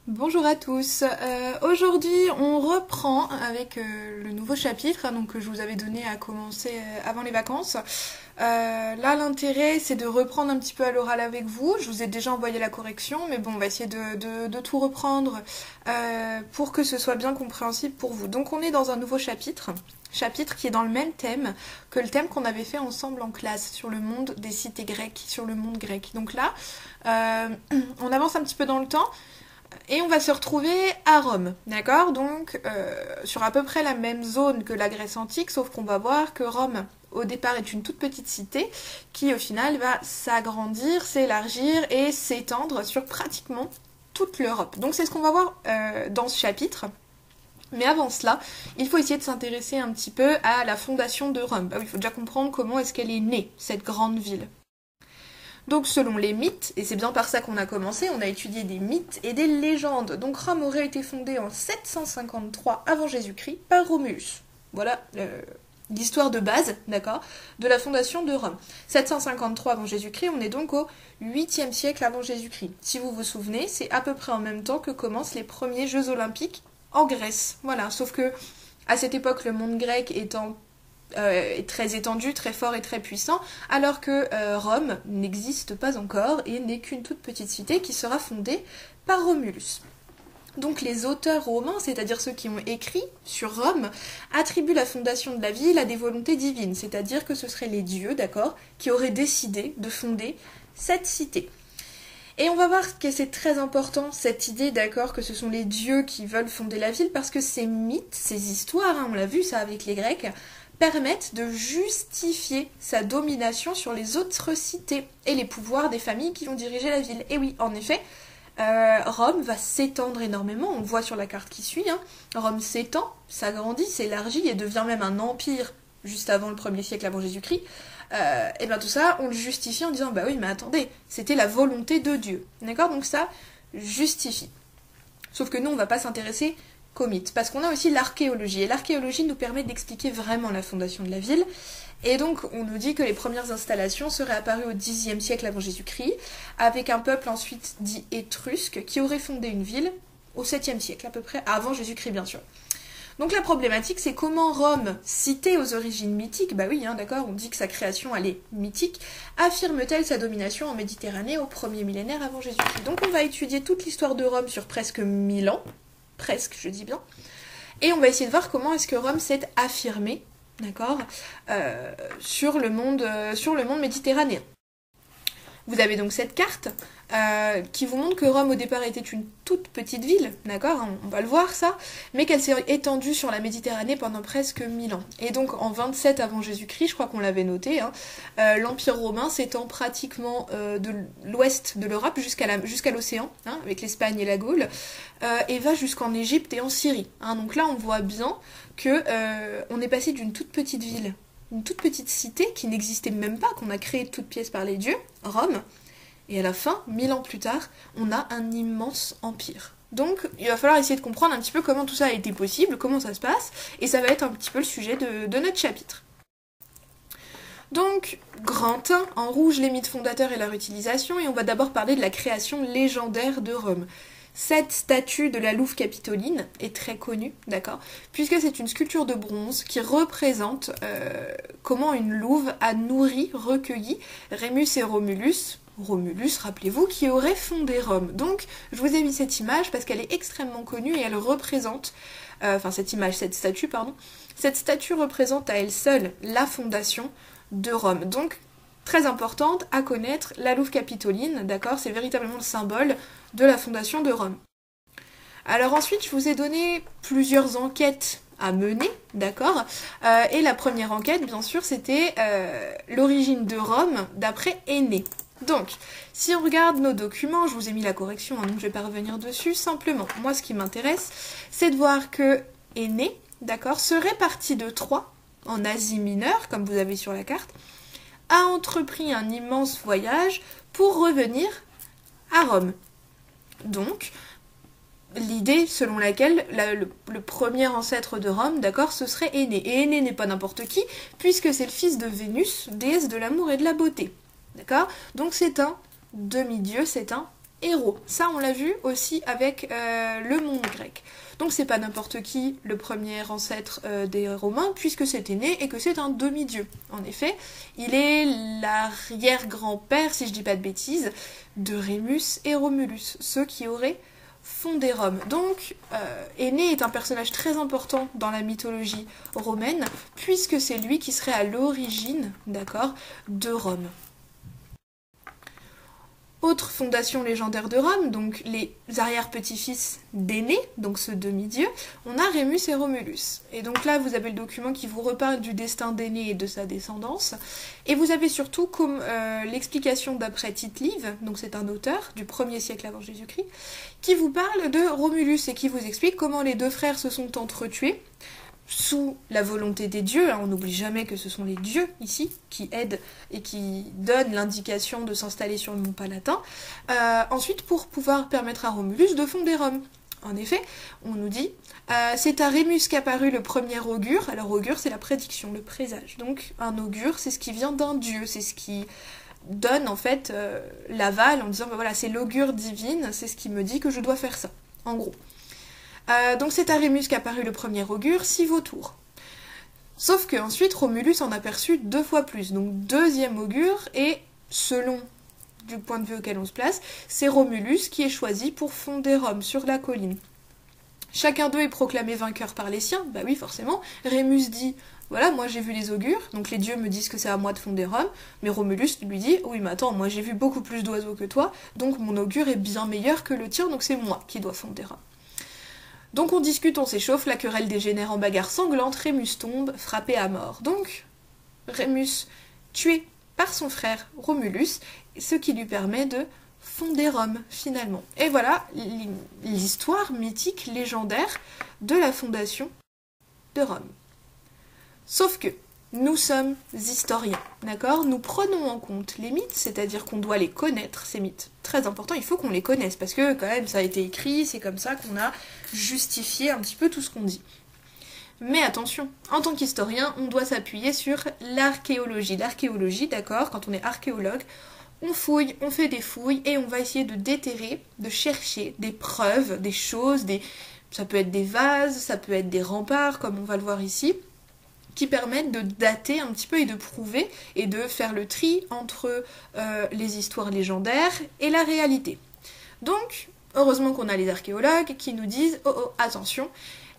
Bonjour à tous. Aujourd'hui, on reprend avec le nouveau chapitre donc, que je vous avais donné à commencer avant les vacances. Là, l'intérêt, c'est de reprendre un petit peu à l'oral avec vous. Je vous ai déjà envoyé la correction, mais bon, on va essayer de tout reprendre pour que ce soit bien compréhensible pour vous. Donc, on est dans un nouveau chapitre qui est dans le même thème que le thème qu'on avait fait ensemble en classe sur le monde des cités grecques, sur le monde grec. Donc là, on avance un petit peu dans le temps. Et on va se retrouver à Rome, d'accord? Donc sur à peu près la même zone que la Grèce antique, sauf qu'on va voir que Rome, au départ, est une toute petite cité qui, au final, va s'agrandir, s'élargir et s'étendre sur pratiquement toute l'Europe. Donc c'est ce qu'on va voir dans ce chapitre. Mais avant cela, il faut essayer de s'intéresser un petit peu à la fondation de Rome. Bah oui, il faut déjà comprendre comment est-ce qu'elle est née, cette grande ville. Donc selon les mythes, et c'est bien par ça qu'on a commencé, on a étudié des mythes et des légendes. Donc Rome aurait été fondée en 753 avant Jésus-Christ par Romulus. Voilà l'histoire de base, d'accord, de la fondation de Rome. 753 avant Jésus-Christ, on est donc au 8e siècle avant Jésus-Christ. Si vous vous souvenez, c'est à peu près en même temps que commencent les premiers Jeux Olympiques en Grèce. Voilà, sauf que à cette époque, le monde grec étant est très étendu, très fort et très puissant, alors que Rome n'existe pas encore et n'est qu'une toute petite cité qui sera fondée par Romulus. Donc les auteurs romains, c'est-à-dire ceux qui ont écrit sur Rome, attribuent la fondation de la ville à des volontés divines, c'est-à-dire que ce seraient les dieux, d'accord, qui auraient décidé de fonder cette cité. Et on va voir que c'est très important, cette idée, d'accord, que ce sont les dieux qui veulent fonder la ville, parce que ces mythes, ces histoires, on l'a vu ça avec les Grecs, permettent de justifier sa domination sur les autres cités et les pouvoirs des familles qui vont diriger la ville. Et oui, en effet, Rome va s'étendre énormément, on le voit sur la carte qui suit, Rome s'étend, s'agrandit, s'élargit et devient même un empire juste avant le 1er siècle avant Jésus-Christ. Et bien tout ça, on le justifie en disant, bah oui, mais attendez, c'était la volonté de Dieu. D'accord? Donc ça justifie. Sauf que nous, on va pas s'intéresser qu'aux mythes, parce qu'on a aussi l'archéologie, et l'archéologie nous permet d'expliquer vraiment la fondation de la ville, et donc on nous dit que les premières installations seraient apparues au Xe siècle avant Jésus-Christ, avec un peuple ensuite dit étrusque, qui aurait fondé une ville au 7e siècle à peu près, avant Jésus-Christ bien sûr. Donc la problématique, c'est comment Rome, citée aux origines mythiques, bah oui, d'accord, on dit que sa création, elle est mythique, affirme-t-elle sa domination en Méditerranée au 1er millénaire avant Jésus-Christ? Donc on va étudier toute l'histoire de Rome sur presque 1000 ans, presque, je dis bien, et on va essayer de voir comment est-ce que Rome s'est affirmée, d'accord, sur le monde méditerranéen. Vous avez donc cette carte qui vous montre que Rome au départ était une toute petite ville, d'accord, on va le voir ça, mais qu'elle s'est étendue sur la Méditerranée pendant presque 1000 ans. Et donc en 27 avant Jésus-Christ, je crois qu'on l'avait noté, l'Empire romain s'étend pratiquement de l'ouest de l'Europe jusqu'à l'océan, avec l'Espagne et la Gaule, et va jusqu'en Égypte et en Syrie. Donc là on voit bien que on est passé d'une toute petite ville, une toute petite cité qui n'existait même pas, qu'on a créée de toutes pièces par les dieux, Rome, et à la fin, 1000 ans plus tard, on a un immense empire. Donc il va falloir essayer de comprendre un petit peu comment tout ça a été possible, comment ça se passe, et ça va être un petit peu le sujet de notre chapitre. Donc, grand 1, en rouge, les mythes fondateurs et leur utilisation, et on va d'abord parler de la création légendaire de Rome. Cette statue de la louve capitoline est très connue, d'accord, puisque c'est une sculpture de bronze qui représente comment une louve a nourri, recueilli Rémus et Romulus, rappelez-vous, qui aurait fondé Rome. Donc, je vous ai mis cette image parce qu'elle est extrêmement connue et elle représente, cette statue représente à elle seule la fondation de Rome. Donc, très importante à connaître, la louve capitoline, d'accord, c'est véritablement le symbole de la fondation de Rome. Alors ensuite, je vous ai donné plusieurs enquêtes à mener, d'accord, et la première enquête, bien sûr, c'était l'origine de Rome d'après Énée. Donc, si on regarde nos documents, je vous ai mis la correction, donc je vais pas revenir dessus, simplement, moi ce qui m'intéresse, c'est de voir que Énée, d'accord, serait parti de Troie, en Asie mineure, comme vous avez sur la carte, a entrepris un immense voyage pour revenir à Rome. Donc, l'idée selon laquelle le premier ancêtre de Rome, d'accord, ce serait Énée. Et Énée n'est pas n'importe qui, puisque c'est le fils de Vénus, déesse de l'amour et de la beauté. D'accord? Donc c'est un demi-dieu, c'est un héros. Ça, on l'a vu aussi avec le monde grec. Donc c'est pas n'importe qui le premier ancêtre des Romains, puisque c'est Énée et que c'est un demi-dieu. En effet, il est l'arrière-grand-père, si je dis pas de bêtises, de Rémus et Romulus, ceux qui auraient fondé Rome. Donc Énée est un personnage très important dans la mythologie romaine, puisque c'est lui qui serait à l'origine, d'accord, de Rome. Autre fondation légendaire de Rome, donc les arrière-petits-fils d'Énée, donc ce demi-dieu, on a Rémus et Romulus. Et donc là, vous avez le document qui vous reparle du destin d'Énée et de sa descendance. Et vous avez surtout comme l'explication d'après Tite-Live, donc c'est un auteur du 1er siècle avant Jésus-Christ, qui vous parle de Romulus et qui vous explique comment les deux frères se sont entretués sous la volonté des dieux, on n'oublie jamais que ce sont les dieux ici qui aident et qui donnent l'indication de s'installer sur le mont Palatin, ensuite pour pouvoir permettre à Romulus de fonder Rome. En effet, on nous dit, c'est à Rémus qu'apparut le premier augure. Alors augure, c'est la prédiction, le présage. Donc un augure, c'est ce qui vient d'un dieu, c'est ce qui donne en fait l'aval en disant, voilà, c'est l'augure divine, c'est ce qui me dit que je dois faire ça, en gros. Donc c'est à Rémus qu'apparut le premier augure, 6 vautours. Sauf qu'ensuite Romulus en aperçut 2 fois plus, donc deuxième augure, et selon du point de vue auquel on se place, c'est Romulus qui est choisi pour fonder Rome sur la colline. Chacun d'eux est proclamé vainqueur par les siens, bah oui forcément, Rémus dit voilà, moi j'ai vu les augures, donc les dieux me disent que c'est à moi de fonder Rome, mais Romulus lui dit oui mais attends, moi j'ai vu beaucoup plus d'oiseaux que toi, donc mon augure est bien meilleur que le tien, donc c'est moi qui dois fonder Rome. Donc on discute, on s'échauffe, la querelle dégénère en bagarre sanglante, Rémus tombe, frappé à mort. Donc, Rémus tué par son frère Romulus, ce qui lui permet de fonder Rome, finalement. Et voilà l'histoire mythique, légendaire, de la fondation de Rome. Sauf que, nous sommes historiens, d'accord? Nous prenons en compte les mythes, c'est-à-dire qu'on doit les connaître, ces mythes. Très important, il faut qu'on les connaisse, parce que quand même ça a été écrit, c'est comme ça qu'on a justifié un petit peu tout ce qu'on dit. Mais attention, en tant qu'historien, on doit s'appuyer sur l'archéologie. L'archéologie, d'accord, quand on est archéologue, on fouille, on fait des fouilles, et on va essayer de déterrer, de chercher des preuves, des choses, ça peut être des vases, ça peut être des remparts, comme on va le voir ici, qui permettent de dater un petit peu et de prouver et de faire le tri entre les histoires légendaires et la réalité. Donc, heureusement qu'on a les archéologues qui nous disent « Oh, attention,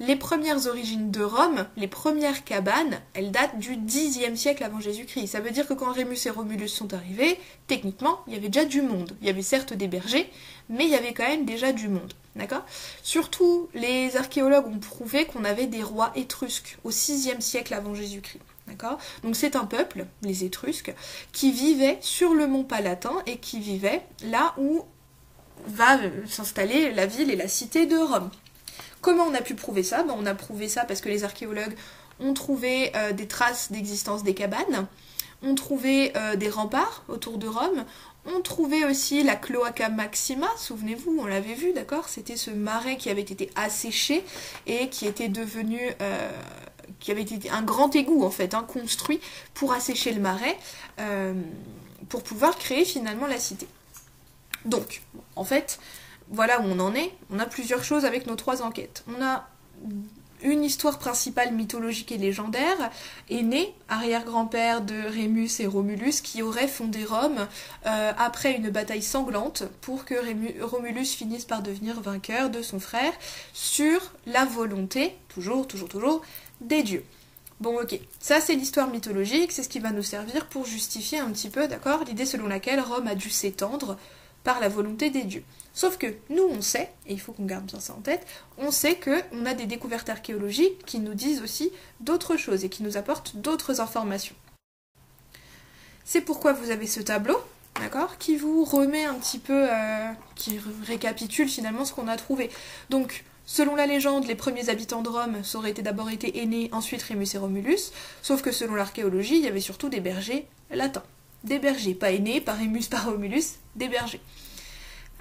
les premières origines de Rome, les premières cabanes, elles datent du Xe siècle avant Jésus-Christ. Ça veut dire que quand Rémus et Romulus sont arrivés, techniquement, il y avait déjà du monde. Il y avait certes des bergers, mais il y avait quand même déjà du monde. D'accord ? Surtout, les archéologues ont prouvé qu'on avait des rois étrusques au VIe siècle avant Jésus-Christ. D'accord ? Donc c'est un peuple, les Étrusques, qui vivait sur le mont Palatin et qui vivait là où va s'installer la ville et la cité de Rome. Comment on a pu prouver ça ? On a prouvé ça parce que les archéologues ont trouvé des traces d'existence des cabanes, ont trouvé des remparts autour de Rome, ont trouvé aussi la Cloaca Maxima, souvenez-vous, on l'avait vu, d'accord ? C'était ce marais qui avait été asséché et qui était devenu... qui avait été un grand égout en fait, construit pour assécher le marais, pour pouvoir créer finalement la cité. Donc, en fait, voilà où on en est. On a plusieurs choses avec nos 3 enquêtes. On a une histoire principale mythologique et légendaire, Énée, arrière-grand-père de Rémus et Romulus, qui aurait fondé Rome après une bataille sanglante pour que Romulus finisse par devenir vainqueur de son frère sur la volonté, toujours, des dieux. Bon ok, ça c'est l'histoire mythologique, c'est ce qui va nous servir pour justifier un petit peu, d'accord, l'idée selon laquelle Rome a dû s'étendre par la volonté des dieux. Sauf que nous on sait, et il faut qu'on garde bien ça en tête, on sait qu'on a des découvertes archéologiques qui nous disent aussi d'autres choses et qui nous apportent d'autres informations. C'est pourquoi vous avez ce tableau, d'accord, qui vous remet un petit peu, qui récapitule finalement ce qu'on a trouvé. Donc, selon la légende, les premiers habitants de Rome, ça aurait d'abord été Énée, ensuite Rémus et Romulus, sauf que selon l'archéologie, il y avait surtout des bergers latins. Des bergers, pas Énée, pas Rémus, pas Romulus, des bergers.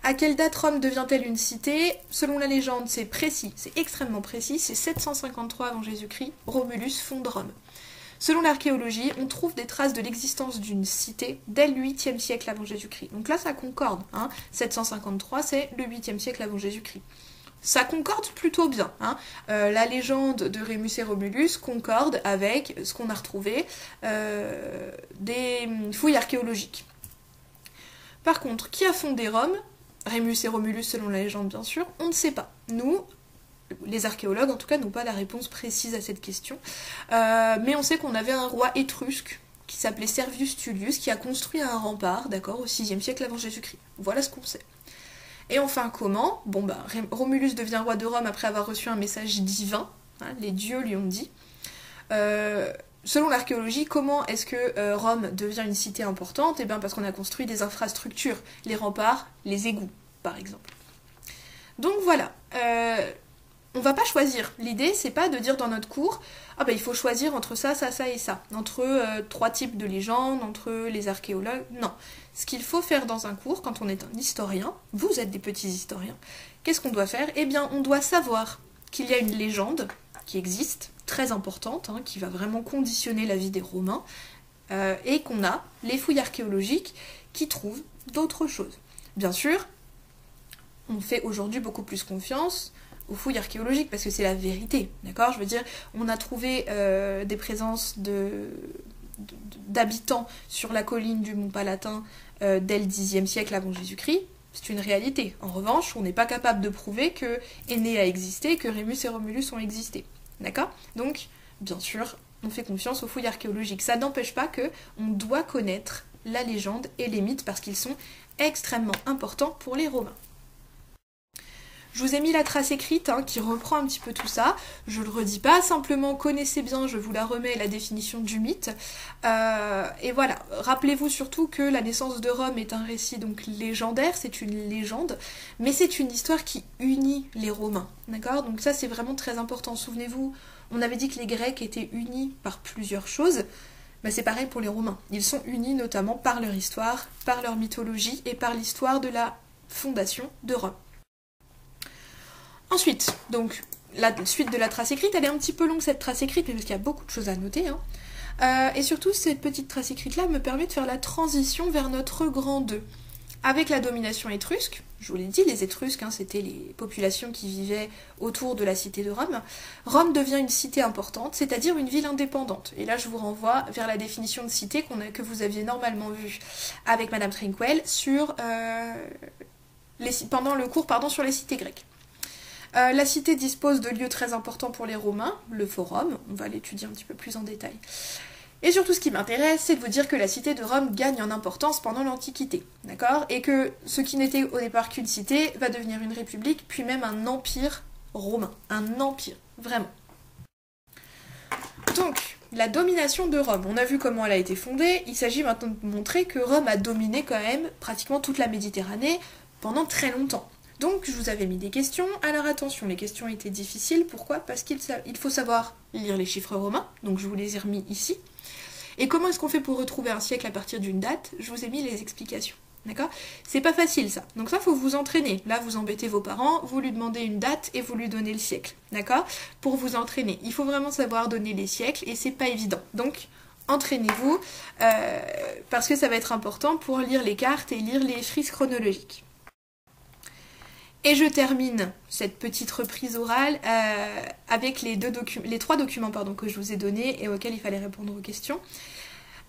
À quelle date Rome devient-elle une cité ? Selon la légende, c'est précis, c'est extrêmement précis, c'est 753 avant Jésus-Christ, Romulus fonde Rome. Selon l'archéologie, on trouve des traces de l'existence d'une cité dès le 8e siècle avant Jésus-Christ. Donc là, ça concorde. 753, c'est le 8e siècle avant Jésus-Christ. Ça concorde plutôt bien. La légende de Rémus et Romulus concorde avec ce qu'on a retrouvé des fouilles archéologiques. Par contre, qui a fondé Rome? Rémus et Romulus selon la légende bien sûr, on ne sait pas. Nous, les archéologues en tout cas, n'ont pas la réponse précise à cette question. Mais on sait qu'on avait un roi étrusque qui s'appelait Servius Tullius qui a construit un rempart, d'accord, au 6e siècle avant Jésus-Christ. Voilà ce qu'on sait. Et enfin, comment? Romulus devient roi de Rome après avoir reçu un message divin, les dieux lui ont dit. Selon l'archéologie, comment est-ce que Rome devient une cité importante? Eh bien parce qu'on a construit des infrastructures, les remparts, les égouts, par exemple. Donc voilà, on va pas choisir. L'idée, c'est pas de dire dans notre cours, il faut choisir entre ça, ça, ça et ça, entre 3 types de légendes, entre les archéologues, non. Ce qu'il faut faire dans un cours, quand on est un historien, vous êtes des petits historiens, qu'est-ce qu'on doit faire? Eh bien, on doit savoir qu'il y a une légende qui existe, très importante, qui va vraiment conditionner la vie des Romains, et qu'on a les fouilles archéologiques qui trouvent d'autres choses. Bien sûr, on fait aujourd'hui beaucoup plus confiance aux fouilles archéologiques parce que c'est la vérité, d'accord? Je veux dire, on a trouvé des présences d'habitants sur la colline du Mont Palatin dès le Xe siècle avant Jésus-Christ. C'est une réalité. En revanche, on n'est pas capable de prouver que Énée a existé, que Rémus et Romulus ont existé. D'accord? Donc, bien sûr, on fait confiance aux fouilles archéologiques. Ça n'empêche pas qu'on doit connaître la légende et les mythes parce qu'ils sont extrêmement importants pour les Romains. Je vous ai mis la trace écrite qui reprend un petit peu tout ça. Je le redis pas, simplement connaissez bien, je vous la remets, la définition du mythe. Et voilà, rappelez-vous surtout que la naissance de Rome est un récit donc légendaire, c'est une légende, mais c'est une histoire qui unit les Romains. D'accord? Donc ça c'est vraiment très important. Souvenez-vous, on avait dit que les Grecs étaient unis par plusieurs choses. C'est pareil pour les Romains. Ils sont unis notamment par leur histoire, par leur mythologie et par l'histoire de la fondation de Rome. Ensuite, donc, la suite de la trace écrite, elle est un petit peu longue cette trace écrite, mais parce qu'il y a beaucoup de choses à noter. Et surtout, cette petite trace écrite-là me permet de faire la transition vers notre grand 2. Avec la domination étrusque, je vous l'ai dit, les Étrusques, c'était les populations qui vivaient autour de la cité de Rome, Rome devient une cité importante, c'est-à-dire une ville indépendante. Et là, je vous renvoie vers la définition de cité que vous aviez normalement vue avec Madame Trinquel pendant le cours sur les cités grecques. La cité dispose de lieux très importants pour les Romains, le forum, on va l'étudier un petit peu plus en détail. Et surtout ce qui m'intéresse, c'est de vous dire que la cité de Rome gagne en importance pendant l'Antiquité, d'accord? Et que ce qui n'était au départ qu'une cité va devenir une république, puis même un empire romain. Un empire, vraiment. Donc, la domination de Rome, on a vu comment elle a été fondée, il s'agit maintenant de montrer que Rome a dominé quand même pratiquement toute la Méditerranée pendant très longtemps. Donc je vous avais mis des questions, alors attention, les questions étaient difficiles, pourquoi? Parce qu'il faut savoir lire les chiffres romains, donc je vous les ai remis ici. Et comment est-ce qu'on fait pour retrouver un siècle à partir d'une date? Je vous ai mis les explications, d'accord? C'est pas facile ça, donc ça faut vous entraîner. Là vous embêtez vos parents, vous lui demandez une date et vous lui donnez le siècle, d'accord? Pour vous entraîner, il faut vraiment savoir donner les siècles et c'est pas évident, donc entraînez-vous parce que ça va être important pour lire les cartes et lire les frises chronologiques. Et je termine cette petite reprise orale avec les 3 documents que je vous ai donnés et auxquels il fallait répondre aux questions.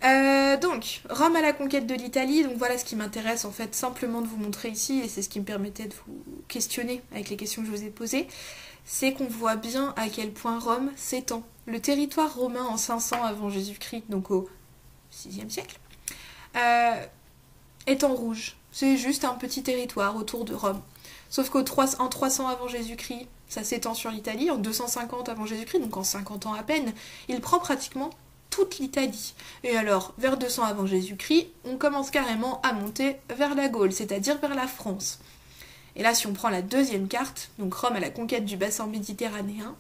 Donc, Rome à la conquête de l'Italie, donc voilà ce qui m'intéresse en fait simplement de vous montrer ici, et c'est ce qui me permettait de vous questionner avec les questions que je vous ai posées, c'est qu'on voit bien à quel point Rome s'étend. Le territoire romain en 500 avant Jésus-Christ, donc au 6e siècle, est en rouge. C'est juste un petit territoire autour de Rome. Sauf qu'en 300 avant Jésus-Christ, ça s'étend sur l'Italie, en 250 avant Jésus-Christ, donc en 50 ans à peine, il prend pratiquement toute l'Italie. Et alors, vers 200 avant Jésus-Christ, on commence carrément à monter vers la Gaule, c'est-à-dire vers la France. Et là, si on prend la deuxième carte, donc Rome à la conquête du bassin méditerranéen,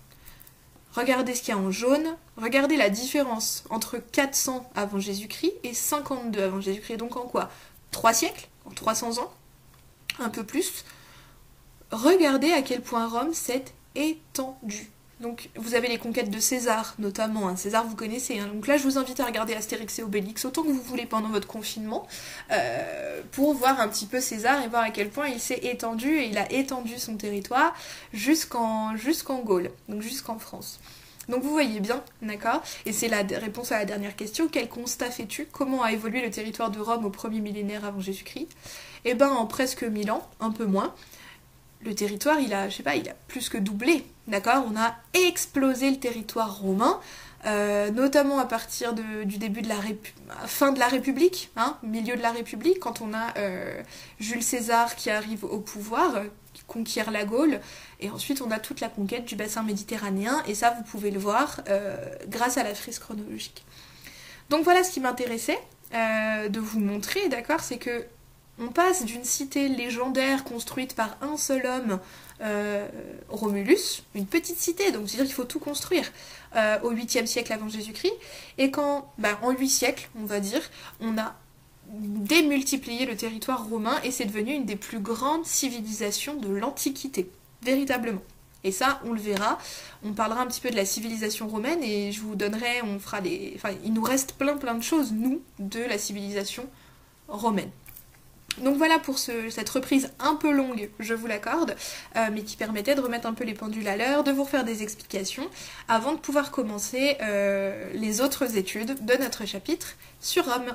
regardez ce qu'il y a en jaune, regardez la différence entre 400 avant Jésus-Christ et 52 avant Jésus-Christ, donc en quoi? 3 siècles, en 300 ans, un peu plus. Regardez à quel point Rome s'est étendue. Donc vous avez les conquêtes de César notamment, hein. César vous connaissez, hein. Donc là je vous invite à regarder Astérix et Obélix autant que vous voulez pendant votre confinement pour voir un petit peu César et voir à quel point il s'est étendu et il a étendu son territoire jusqu'en Gaule, donc jusqu'en France. Donc vous voyez bien, d'accord? Et c'est la réponse à la dernière question, quel constat fais-tu? Comment a évolué le territoire de Rome au premier millénaire avant Jésus-Christ? Eh ben en presque 1000 ans, un peu moins, le territoire, il a plus que doublé, d'accord? On a explosé le territoire romain, notamment à partir du début de fin de la République, hein, milieu de la République, quand on a Jules César qui arrive au pouvoir, qui conquiert la Gaule, et ensuite on a toute la conquête du bassin méditerranéen, et ça vous pouvez le voir grâce à la frise chronologique. Donc voilà ce qui m'intéressait de vous montrer, d'accord? C'est que on passe d'une cité légendaire construite par un seul homme, Romulus, une petite cité, donc c'est-à-dire qu'il faut tout construire, au 8e siècle avant Jésus-Christ, et en 8 siècles, on va dire, on a démultiplié le territoire romain et c'est devenu une des plus grandes civilisations de l'Antiquité, véritablement. Et ça, on le verra, on parlera un petit peu de la civilisation romaine et je vous donnerai, il nous reste plein de choses, nous, de la civilisation romaine. Donc voilà pour cette reprise un peu longue, je vous l'accorde, mais qui permettait de remettre un peu les pendules à l'heure, de vous refaire des explications, avant de pouvoir commencer les autres études de notre chapitre sur Rome.